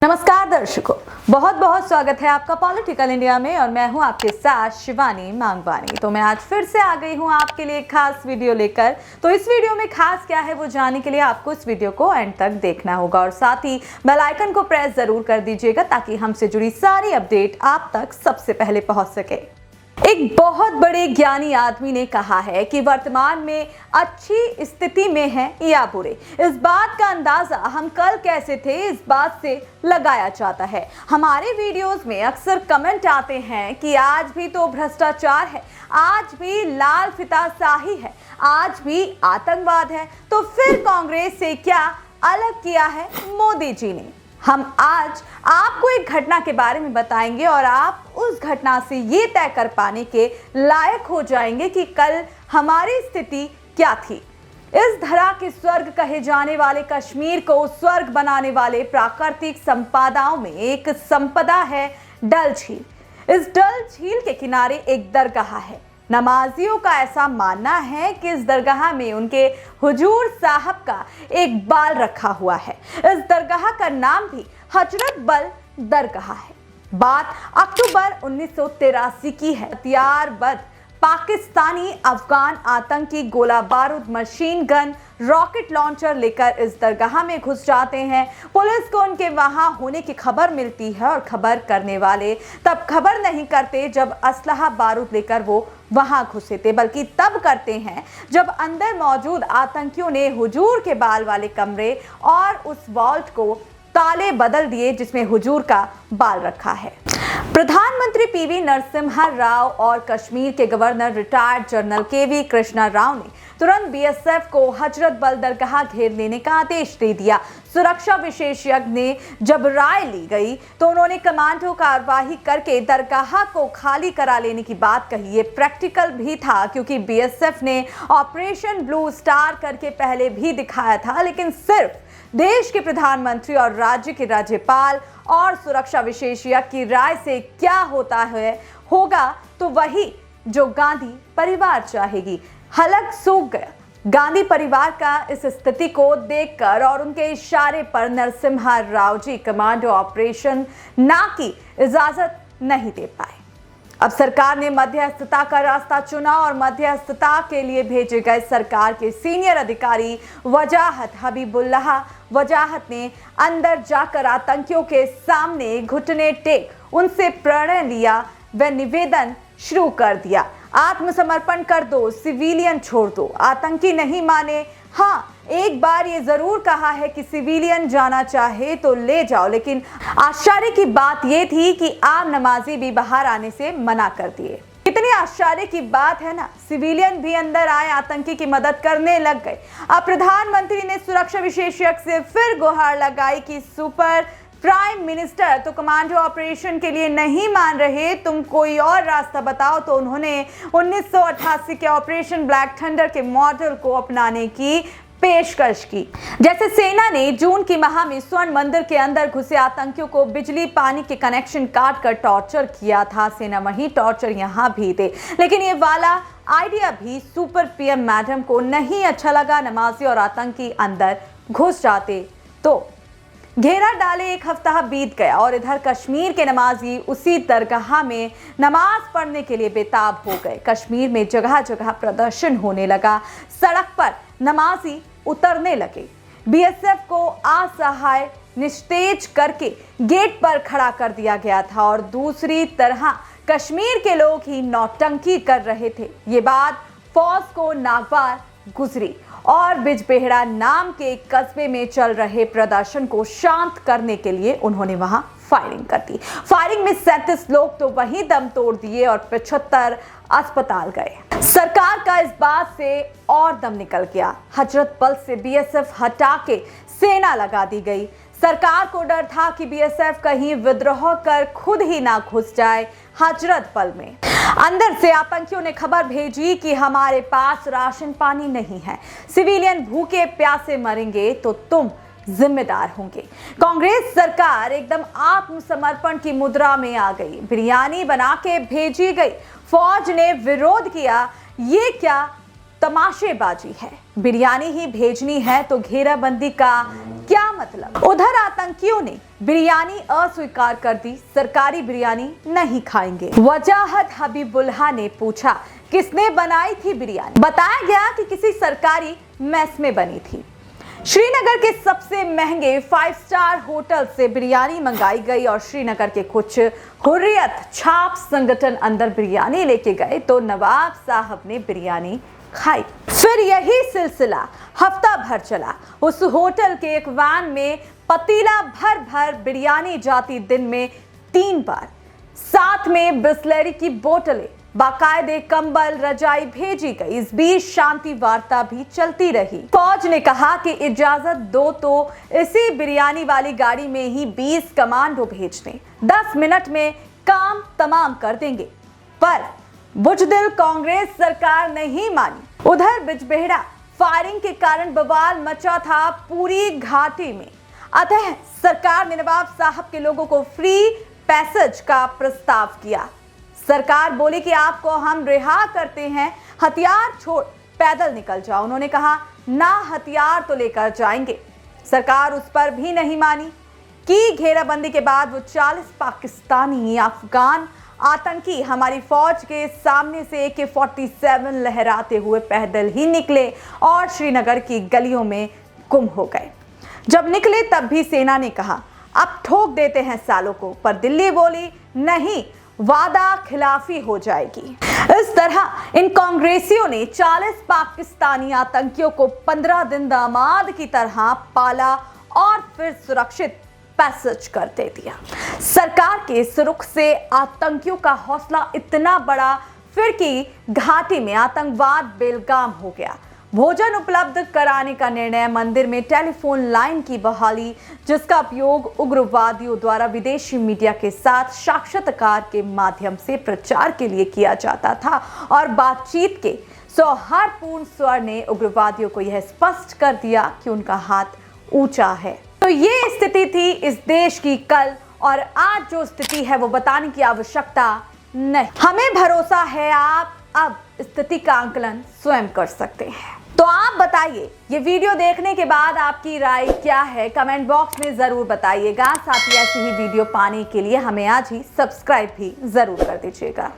नमस्कार दर्शकों, बहुत बहुत स्वागत है आपका पॉलिटिकल इंडिया में और मैं हूं आपके साथ शिवानी मांगवानी। तो मैं आज फिर से आ गई हूं आपके लिए खास वीडियो लेकर। तो इस वीडियो में खास क्या है वो जानने के लिए आपको इस वीडियो को एंड तक देखना होगा और साथ ही बेल आइकन को प्रेस जरूर कर दीजिएगा ताकि हमसे जुड़ी सारी अपडेट आप तक सबसे पहले पहुंच सके। एक बहुत बड़े ज्ञानी आदमी ने कहा है कि वर्तमान में अच्छी स्थिति में है या बुरे, इस बात का अंदाजा हम कल कैसे थे इस बात से लगाया जाता है। हमारे वीडियोस में अक्सर कमेंट आते हैं कि आज भी तो भ्रष्टाचार है, आज भी लाल फिताशाही है, आज भी आतंकवाद है, तो फिर कांग्रेस से क्या अलग किया है मोदी जी ने। हम आज आपको एक घटना के बारे में बताएंगे और आप उस घटना से ये तय कर पाने के लायक हो जाएंगे कि कल हमारी स्थिति क्या थी। इस धरा के स्वर्ग कहे जाने वाले कश्मीर को स्वर्ग बनाने वाले प्राकृतिक संपदाओं में एक संपदा है डल झील। इस डल झील के किनारे एक दरगाह है। नमाजियों का ऐसा मानना है कि इस दरगाह में उनके हुजूर साहब का एक बाल रखा हुआ है। इस दरगाह का नाम भी हजरत बल दरगाह है। बात अक्टूबर 1983 की है। हथियारबंद पाकिस्तानी अफगान आतंकी गोला बारूद, मशीन गन, रॉकेट लॉन्चर लेकर इस दरगाह में घुस जाते हैं। पुलिस को उनके वहां होने की खबर मिलती है और खबर करने वाले तब खबर नहीं करते जब असलहा बारूद लेकर वो वहां घुसे थे, बल्कि तब करते हैं जब अंदर मौजूद आतंकियों ने हुजूर के बाल वाले कमरे और उस वॉल्ट को ताले बदल दिए जिसमें हुजूर का बाल रखा है। प्रधानमंत्री पीवी नरसिम्हा राव और कश्मीर के गवर्नर रिटायर्ड जनरल केवी कृष्णा राव ने तुरंत बीएसएफ को हजरत बल दरगाह घेर लेने का आदेश दे दिया। सुरक्षा विशेषज्ञ ने जब राय ली गई तो उन्होंने कमांडो कार्यवाही करके दरगाह को खाली करा लेने की बात कही। ये प्रैक्टिकल भी था क्योंकि बीएसएफ ने ऑपरेशन ब्लू स्टार करके पहले भी दिखाया था, लेकिन सिर्फ देश के प्रधानमंत्री और राज्य के राज्यपाल और सुरक्षा विशेषज्ञ की राय से क्या होगा तो वही जो गांधी परिवार चाहेगी। हलक सूख गया। गांधी परिवार का इस स्थिति को देखकर और उनके इशारे पर नरसिम्हा राव जी कमांडो ऑपरेशन ना की इजाजत नहीं दे पाए। अब सरकार ने मध्यस्थता का रास्ता चुना और मध्यस्थता के लिए भेजे गए सरकार के सीनियर अधिकारी वजाहत हबीबुल्लाह वजाहत ने अंदर जाकर आतंकियों के सामने घुटने टेक उनसे प्रणय लिया व निवेदन शुरू कर दिया, आत्मसमर्पण कर दो, सिविलियन छोड़ दो। आतंकी नहीं माने। हाँ, एक बार ये जरूर कहा है कि सिविलियन जाना चाहे तो ले जाओ, लेकिन आश्चर्य की बात ये थी कि आम नमाजी भी बाहर आने से मना कर दिए। कितनी आश्चर्य की बात है ना, सिविलियन भी अंदर आए, आतंकी की मदद करने लग गए। अब प्रधानमंत्री ने सुरक्षा विशेषज्ञ से फिर गुहार लगाई कि सुपर प्राइम मिनिस्टर तो कमांडो ऑपरेशन के लिए नहीं मान रहे, तुम कोई और रास्ता बताओ। तो उन्होंने 1988 के ऑपरेशन ब्लैक थंडर के मॉडल को अपनाने की पेशकश की। जैसे सेना ने जून की माह में स्वर्ण मंदिर के अंदर घुसे आतंकियों को बिजली पानी के कनेक्शन काट कर टॉर्चर किया था, सेना वही टॉर्चर यहां भी दे। लेकिन ये वाला आइडिया भी सुपर पीएम मैडम को नहीं अच्छा लगा। नमाजी और आतंकी अंदर घुस जाते तो घेरा डाले एक हफ्ता बीत गया और इधर कश्मीर के नमाजी उसी दरगाह में नमाज पढ़ने के लिए बेताब हो गए। कश्मीर में जगह जगह प्रदर्शन होने लगा, सड़क पर नमाजी उतरने लगे। बीएसएफ को असहाय निस्तेज करके गेट पर खड़ा कर दिया गया था और दूसरी तरह कश्मीर के लोग ही नौटंकी कर रहे थे। ये बात फौज को नागवार गुजरी और बिजबेहड़ा नाम के एक कस्बे में चल रहे प्रदर्शन को शांत करने के लिए उन्होंने वहां फायरिंग कर दी। फायरिंग में 37 लोग तो वहीं दम तोड़ दिए और 75 अस्पताल गए। सरकार का इस बात से और दम निकल गया। हजरत बल से बीएसएफ हटा के सेना लगा दी गई। सरकार को डर था कि बीएसएफ कहीं विद्रोह कर खुद ही ना घुस जाए हजरत बल में। अंदर से आतंकियों ने खबर भेजी कि हमारे पास राशन पानी नहीं है, सिविलियन भूखे प्यासे मरेंगे तो तुम जिम्मेदार होंगे। कांग्रेस सरकार एकदम आत्मसमर्पण की मुद्रा में आ गई। बिरयानी बना के भेजी गई। फौज ने विरोध किया। ये क्या तमाशेबाजी है। बिरयानी ही भेजनी है तो घेराबंदी का क्या मतलब? उधर आतंकियों ने बिरयानी अस्वीकार कर दी, सरकारी बिरयानी नहीं खाएंगे। वजाहत हबीबुल्लाह ने पूछा, किसने बनाई थी बिरयानी? बताया गया कि किसी सरकारी मेस में बनी थी। श्रीनगर के सबसे महंगे 5 स्टार होटल से बिरयानी मंगाई गई और श्रीनगर के कुछ हुर्रियत छाप संगठन अंदर बिरयानी लेके गए तो नवाब साहब ने बिरयानी खाई। फिर यही सिलसिला हफ्ता भर चला। उस होटल के एक वैन में पतीला भर भर बिरयानी जाती दिन में 3 बार, साथ में बिस्लेरी की बोतलें, बाकायदे कंबल, रजाई भेजी गई। इस बीच शांति वार्ता भी चलती रही। फौज ने कहा कि इजाजत दो तो इसी बिरयानी वाली गाड़ी में ही 20 कमांडो भेज दें, 10 मिनट में काम तमाम कर देंगे। पर बुजदिल कांग्रेस सरकार नहीं मानी। उधर बिजबेहड़ा फायरिंग के कारण बवाल मचा था पूरी घाटी में। अतः सरकार ने नवाब साहब के लोगों को फ्री पैसेज का प्रस्ताव किया। सरकार बोली कि आपको हम रिहा करते हैं, हथियार छोड़ पैदल निकल जाओ। उन्होंने कहा ना हथियार तो लेकर जाएंगे। सरकार उस पर भी नहीं मानी कि घेराबंदी के बाद वो 40 पाकिस्तानी अफगान आतंकी हमारी फौज के सामने से AK-47 लहराते हुए पैदल ही निकले और श्रीनगर की गलियों में गुम हो गए। जब निकले तब भी सेना ने कहा अब ठोक देते हैं सालों को, पर दिल्ली बोली नहीं, वादा खिलाफी हो जाएगी। इस तरह इन कांग्रेसियों ने 40 पाकिस्तानी आतंकियों को 15 दिन दामाद की तरह पाला और फिर सुरक्षित पैसेज कर दे दिया। सरकार के इस रुख से आतंकियों का हौसला इतना बड़ा फिर कि घाटी में आतंकवाद बेलगाम हो गया। भोजन उपलब्ध कराने का निर्णय, मंदिर में टेलीफोन लाइन की बहाली, जिसका उपयोग उग्रवादियों द्वारा विदेशी मीडिया के साथ साक्षात्कार के माध्यम से प्रचार के लिए किया जाता था और बातचीत के सौहार्दपूर्ण स्वर ने उग्रवादियों को यह स्पष्ट कर दिया कि उनका हाथ ऊंचा है। तो ये स्थिति थी इस देश की कल, और आज जो स्थिति है वो बताने की आवश्यकता नहीं। हमें भरोसा है आप अब स्थिति का आंकलन स्वयं कर सकते हैं। तो आप बताइए, ये वीडियो देखने के बाद आपकी राय क्या है? कमेंट बॉक्स में जरूर बताइएगा। साथ ही ऐसी ही वीडियो पाने के लिए हमें आज ही सब्सक्राइब भी जरूर कर दीजिएगा।